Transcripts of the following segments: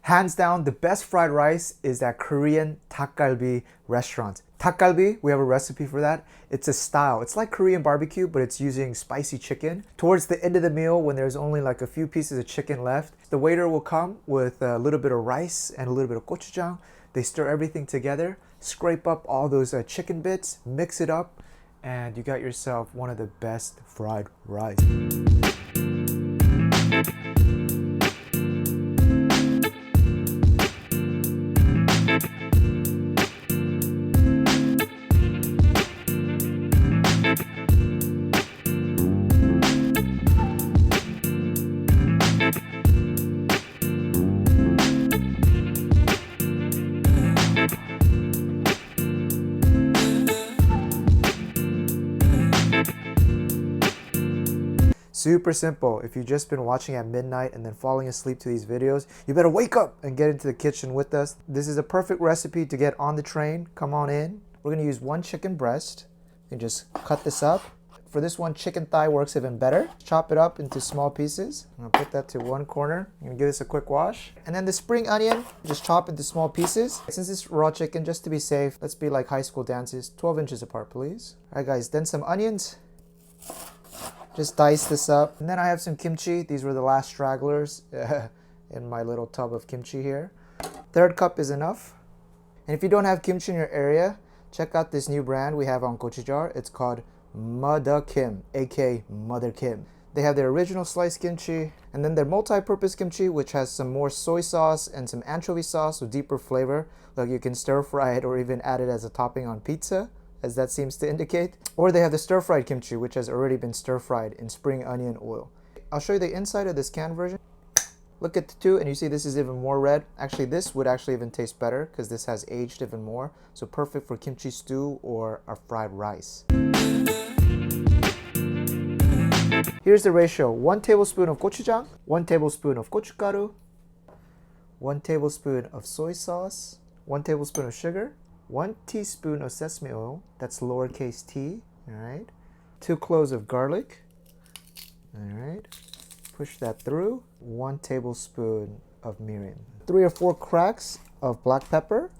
Hands down, the best fried rice is at Korean Dakgalbi restaurants. Dakgalbi, we have a recipe for that. It's a style. It's like Korean barbecue, but it's using spicy chicken. Towards the end of the meal, when there's only like a few pieces of chicken left, the waiter will come with a little bit of rice and a little bit of gochujang. They stir everything together, scrape up all those chicken bits, mix it up, and you got yourself one of the best fried rice. Super simple. If you've just been watching at midnight and then falling asleep to these videos, you better wake up and get into the kitchen with us. This is a perfect recipe to get on the train. Come on in. We're gonna use one chicken breast. You can just cut this up. For this one, chicken thigh works even better. Chop it up into small pieces. I'm gonna put that to one corner. I'm gonna give this a quick wash. And then the spring onion, just chop into small pieces. Since it's raw chicken, just to be safe, let's be like high school dances, 12 inches apart, please. All right, guys, then some onions. Just dice this up. And then I have some kimchi. These were the last stragglers in my little tub of kimchi here. Third cup is enough. And if you don't have kimchi in your area, check out this new brand we have on gochujang. It's called Mother Kim, aka Mother Kim. They have their original sliced kimchi, and then their multi-purpose kimchi, which has some more soy sauce and some anchovy sauce with deeper flavor. Like you can stir fry it or even add it as a topping on pizza, as that seems to indicate. Or they have the stir-fried kimchi, which has already been stir-fried in spring onion oil. I'll show you the inside of this canned version. Look at the two, and you see this is even more red. Actually, this would actually even taste better because this has aged even more. So perfect for kimchi stew or a fried rice. Here's the ratio. 1 tablespoon of gochujang, 1 tablespoon of gochugaru, 1 tablespoon of soy sauce, 1 tablespoon of sugar, 1 teaspoon of sesame oil, that's lowercase t, all right? 2 cloves of garlic, all right? Push that through. 1 tablespoon of mirin. 3 or 4 cracks of black pepper,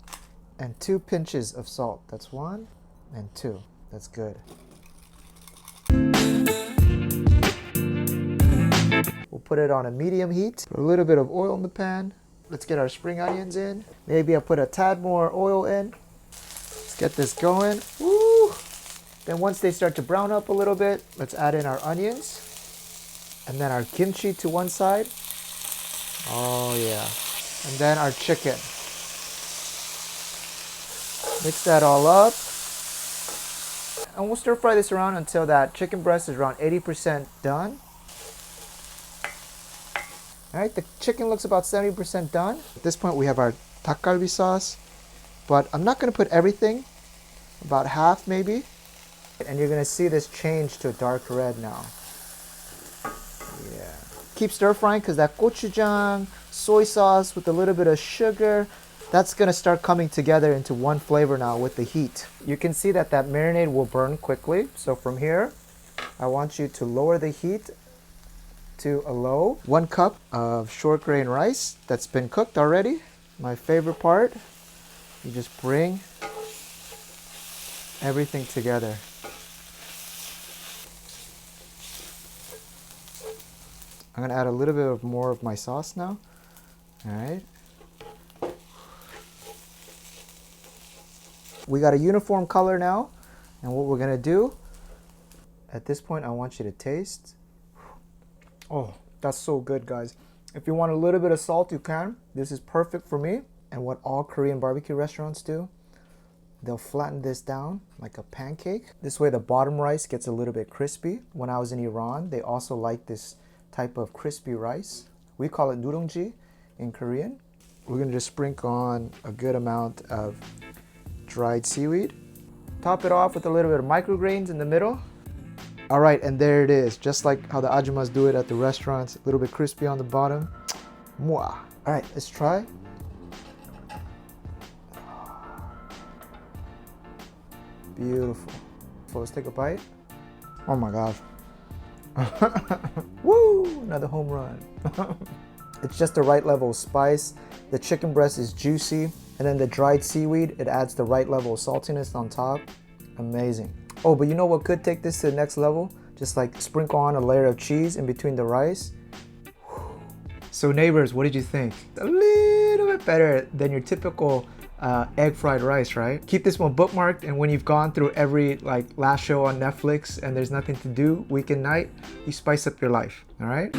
and 2 pinches of salt. That's 1 and 2. That's good. We'll put it on a medium heat. Put a little bit of oil in the pan. Let's get our spring onions in. Maybe I'll put a tad more oil in. Get this going. Woo! Then once they start to brown up a little bit, let's add in our onions. And then our kimchi to one side. Oh yeah. And then our chicken. Mix that all up. And we'll stir fry this around until that chicken breast is around 80% done. Alright, the chicken looks about 70% done. At this point we have our Dakgalbi sauce. But I'm not going to put everything, about half maybe. And you're going to see this change to a dark red now. Yeah. Keep stir frying because that gochujang, soy sauce with a little bit of sugar, that's going to start coming together into one flavor now with the heat. You can see that that marinade will burn quickly. So from here, I want you to lower the heat to a low. 1 cup of short grain rice that's been cooked already. My favorite part. You just bring everything together. I'm gonna add a little bit of more of my sauce now. All right. We got a uniform color now. And what we're gonna do, at this point, I want you to taste. Oh, that's so good, guys. If you want a little bit of salt, you can. This is perfect for me. And what all Korean barbecue restaurants do, they'll flatten this down like a pancake. This way the bottom rice gets a little bit crispy. When I was in Iran, they also like this type of crispy rice. We call it nureongji in Korean. We're gonna just sprinkle on a good amount of dried seaweed. Top it off with a little bit of micrograins in the middle. All right, and there it is. Just like how the ajumas do it at the restaurants, a little bit crispy on the bottom. Mwah. All right, let's try. Beautiful. So let's take a bite. Oh my gosh. Woo! Another home run. It's just the right level of spice. The chicken breast is juicy, and then the dried seaweed, it adds the right level of saltiness on top. Amazing. Oh, but you know what could take this to the next level? Just like sprinkle on a layer of cheese in between the rice. So neighbors, what did you think? A little bit better than your typical egg fried rice, right? Keep this one bookmarked, and when you've gone through every last show on Netflix and there's nothing to do, weekend night, you spice up your life, all right?